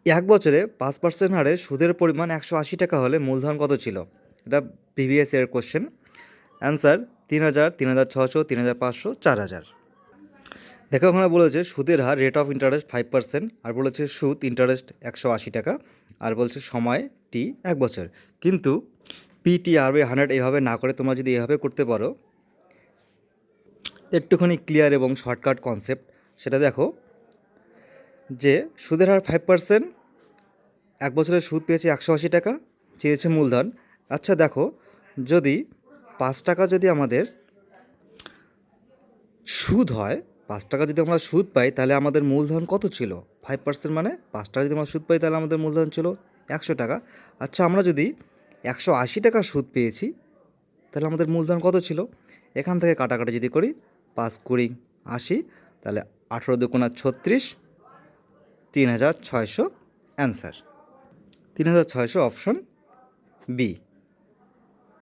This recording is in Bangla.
এক বছরে 5% হারে সুদের পরিমাণ 180 টাকা হলে মূলধন কত ছিল? এটা প্রিভিয়াস ইয়ার কোশ্চেন। অ্যান্সার 3,000, 3,600, 3,500, 4,000। দেখো ওখানে বলেছে সুদের হার রেট অফ ইন্টারেস্ট 5%, আর বলেছে সুদ ইন্টারেস্ট 180 টাকা, আর বলছে সময় টি 1 বছর। কিন্তু পিটি আর 100 এভাবে না করে তোমরা যদি এভাবে করতে পারো, একটুখানি ক্লিয়ার এবং শর্টকাট কনসেপ্ট, সেটা দেখো যে সুদের হার 5%, 1 বছরের সুদ পেয়েছে 180 টাকা, চেয়েছে মূলধন। আচ্ছা দেখো, যদি 5 টাকা যদি আমাদের সুদ হয়, 5 টাকা যদি আমরা সুদ পাই, তাহলে আমাদের মূলধন কত ছিল? 5% মানে 5 টাকা যদি আমরা সুদ পাই, তাহলে আমাদের মূলধন ছিল 100 টাকা। আচ্ছা আমরা যদি 180 টাকা সুদ পেয়েছি, তাহলে আমাদের মূলধন কত ছিল? এখান থেকে কাটাকাটি যদি করি, 5×20 = 80, তাহলে 18×2 = 36, 3,600 অ্যান্সার। 3,600 option B.